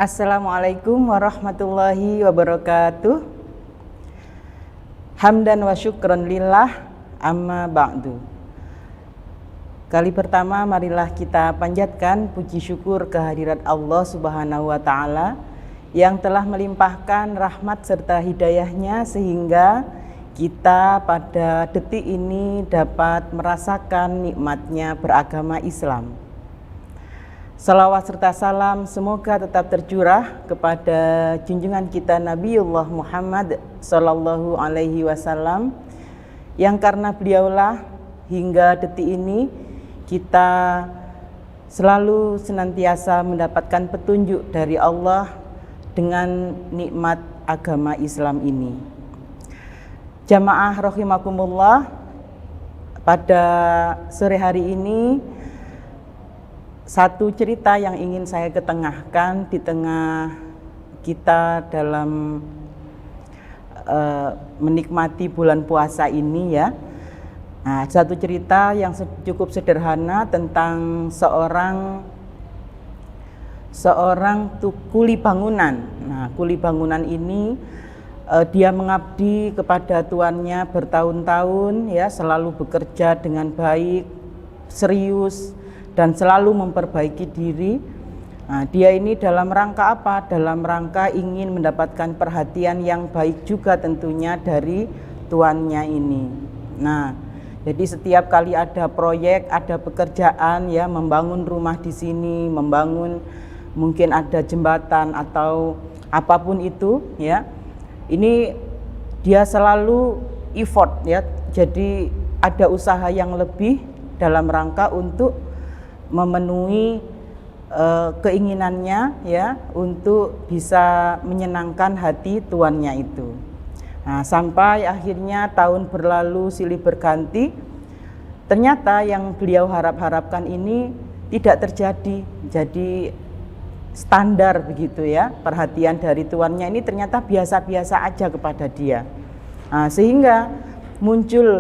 Assalamualaikum warahmatullahi wabarakatuh. Hamdan wa syukran lillah, amma ba'du. Kali pertama marilah kita panjatkan puji syukur kehadirat Allah Subhanahu wa ta'ala yang telah melimpahkan rahmat serta hidayahnya sehingga kita pada detik ini dapat merasakan nikmatnya beragama Islam. Salawat serta salam semoga tetap tercurah kepada junjungan kita Nabiullah Muhammad Sallallahu Alaihi Wasallam, yang karena beliaulah hingga detik ini kita selalu senantiasa mendapatkan petunjuk dari Allah dengan nikmat agama Islam ini. Jamaah rahimakumullah, pada sore hari ini satu cerita yang ingin saya ketengahkan di tengah kita dalam menikmati bulan puasa ini ya. Nah, satu cerita yang cukup sederhana tentang seorang kuli bangunan. Nah, kuli bangunan ini dia mengabdi kepada tuannya bertahun-tahun ya, selalu bekerja dengan baik, serius, dan selalu memperbaiki diri. Nah, dia ini dalam rangka apa? Dalam rangka ingin mendapatkan perhatian yang baik juga tentunya dari tuannya ini. Nah, jadi setiap kali ada proyek, ada pekerjaan ya, membangun rumah di sini, membangun mungkin ada jembatan atau apapun itu ya, ini dia selalu effort ya. Jadi ada usaha yang lebih dalam rangka untuk memenuhi keinginannya ya, untuk bisa menyenangkan hati tuannya itu. Nah, sampai akhirnya tahun berlalu silih berganti, ternyata yang beliau harapkan ini tidak terjadi. Jadi standar begitu ya, perhatian dari tuannya ini ternyata biasa-biasa aja kepada dia. Nah, sehingga muncul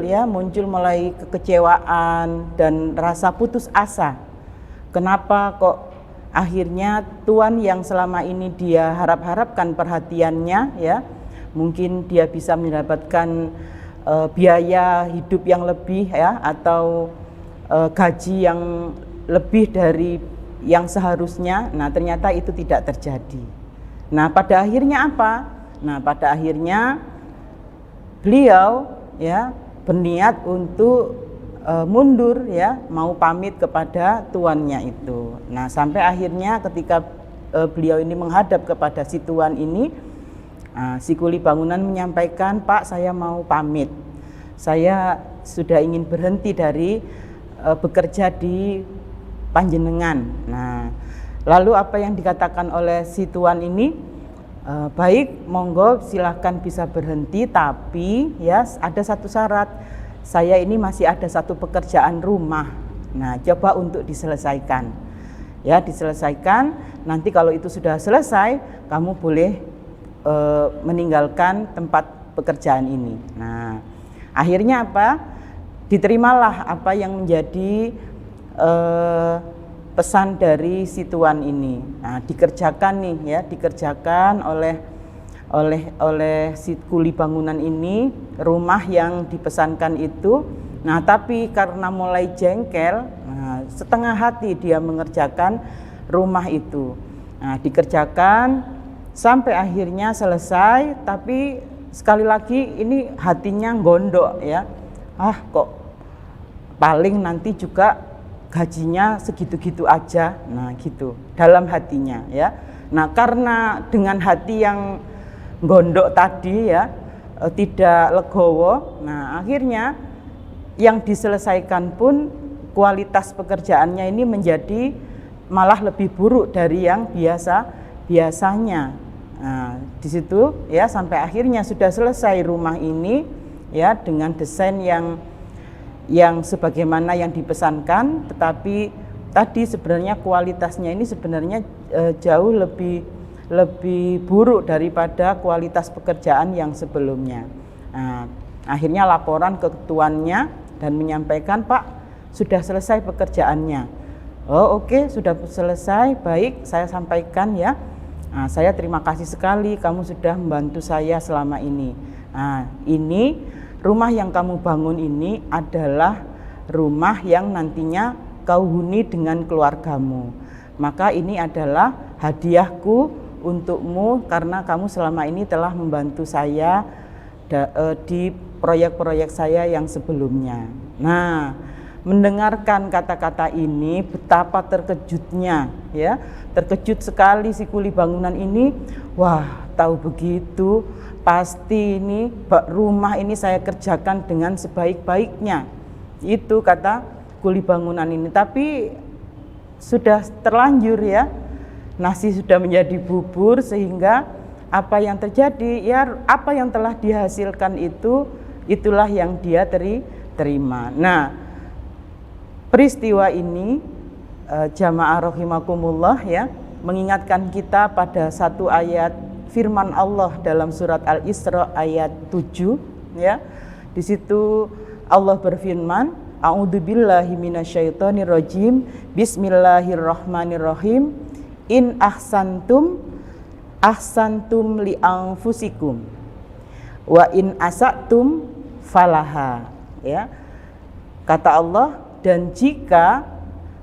mulai kekecewaan dan rasa putus asa. Kenapa kok akhirnya tuan yang selama ini dia harapkan perhatiannya ya, mungkin dia bisa mendapatkan biaya hidup yang lebih ya, atau gaji yang lebih dari yang seharusnya. Nah, ternyata itu tidak terjadi. Nah, pada akhirnya apa? Nah, pada akhirnya beliau ya berniat untuk mundur ya, mau pamit kepada tuannya itu. Nah, sampai akhirnya ketika beliau ini menghadap kepada si tuan ini, si kuli bangunan menyampaikan, "Pak, saya mau pamit. Saya sudah ingin berhenti dari bekerja di panjenengan." Nah, lalu apa yang dikatakan oleh si tuan ini? Baik, monggo silahkan bisa berhenti, tapi ya ada satu syarat. Saya ini masih ada satu pekerjaan rumah. Nah, coba untuk diselesaikan. Ya, diselesaikan. Nanti kalau itu sudah selesai, kamu boleh meninggalkan tempat pekerjaan ini. Nah, akhirnya apa? Diterimalah apa yang menjadi pesan dari si tuan ini. Nah, dikerjakan nih ya, dikerjakan oleh si kuli bangunan ini rumah yang dipesankan itu. Nah, tapi karena mulai jengkel, setengah hati dia mengerjakan rumah itu. Nah, dikerjakan sampai akhirnya selesai, tapi sekali lagi ini hatinya gondok ya. Kok paling nanti juga gajinya segitu-gitu aja. Nah, gitu dalam hatinya ya. Nah, karena dengan hati yang gondok tadi ya, tidak legowo. Nah, akhirnya yang diselesaikan pun kualitas pekerjaannya ini menjadi malah lebih buruk dari yang biasanya. Nah, di situ ya sampai akhirnya sudah selesai rumah ini ya dengan desain yang sebagaimana yang dipesankan, tetapi tadi sebenarnya kualitasnya ini sebenarnya jauh lebih buruk daripada kualitas pekerjaan yang sebelumnya. Nah, akhirnya laporan ke tuannya dan menyampaikan, "Pak, sudah selesai pekerjaannya." "Oh, oke, sudah selesai, baik, saya sampaikan ya. Nah, saya terima kasih sekali kamu sudah membantu saya selama ini. Nah, ini rumah yang kamu bangun ini adalah rumah yang nantinya kau huni dengan keluargamu. Maka ini adalah hadiahku untukmu karena kamu selama ini telah membantu saya di proyek-proyek saya yang sebelumnya. Nah, mendengarkan kata-kata ini betapa terkejutnya, ya, terkejut sekali si kuli bangunan ini. Wah, tahu begitu pasti ini rumah ini saya kerjakan dengan sebaik-baiknya, itu kata kuli bangunan ini. Tapi sudah terlanjur, ya, nasi sudah menjadi bubur, sehingga apa yang terjadi, ya, apa yang telah dihasilkan itulah yang dia terima. Nah, peristiwa ini jamaah rahimakumullah, ya, mengingatkan kita pada satu ayat firman Allah dalam surat Al-Isra ayat 7, ya. Di situ Allah berfirman, a'udzubillahi minasyaitonirrajim, bismillahirrahmanirrahim, in ahsantum li anfusikum wa in asatum falaha, ya. Kata Allah, dan jika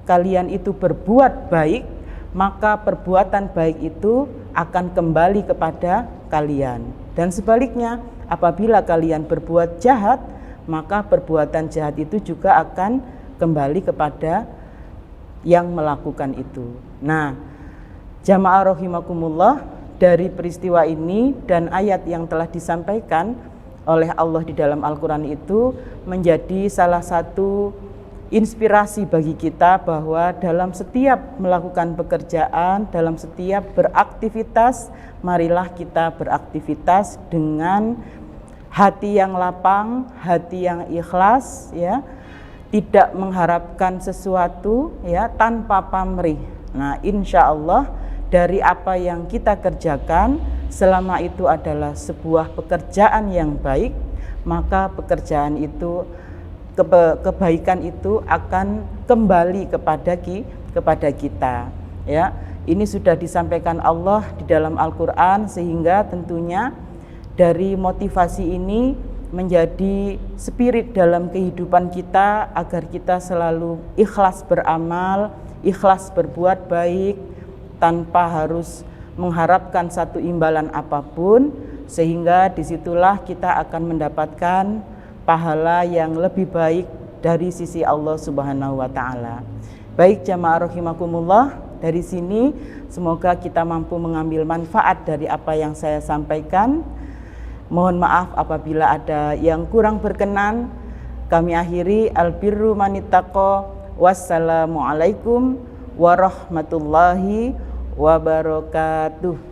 kalian itu berbuat baik, maka perbuatan baik itu akan kembali kepada kalian. Dan sebaliknya, apabila kalian berbuat jahat, maka perbuatan jahat itu juga akan kembali kepada yang melakukan itu. Nah, jamaah rahimakumullah, dari peristiwa ini dan ayat yang telah disampaikan oleh Allah di dalam Al-Quran itu menjadi salah satu inspirasi bagi kita bahwa dalam setiap melakukan pekerjaan, dalam setiap beraktivitas, marilah kita beraktivitas dengan hati yang lapang, hati yang ikhlas, ya, tidak mengharapkan sesuatu, ya, tanpa pamrih. Nah, insya Allah dari apa yang kita kerjakan, selama itu adalah sebuah pekerjaan yang baik, maka pekerjaan itu, kebaikan itu akan kembali kepada kita, ya. Ini sudah disampaikan Allah di dalam Al-Quran, sehingga tentunya dari motivasi ini menjadi spirit dalam kehidupan kita agar kita selalu ikhlas beramal, ikhlas berbuat baik tanpa harus mengharapkan satu imbalan apapun, sehingga disitulah kita akan mendapatkan pahala yang lebih baik dari sisi Allah Subhanahu wa Ta'ala. Baik jamaah rahimakumullah, dari sini semoga kita mampu mengambil manfaat dari apa yang saya sampaikan. Mohon maaf apabila ada yang kurang berkenan. Kami akhiri, albirru manittaqo, wassalamualaikum warahmatullahi wabarakatuh.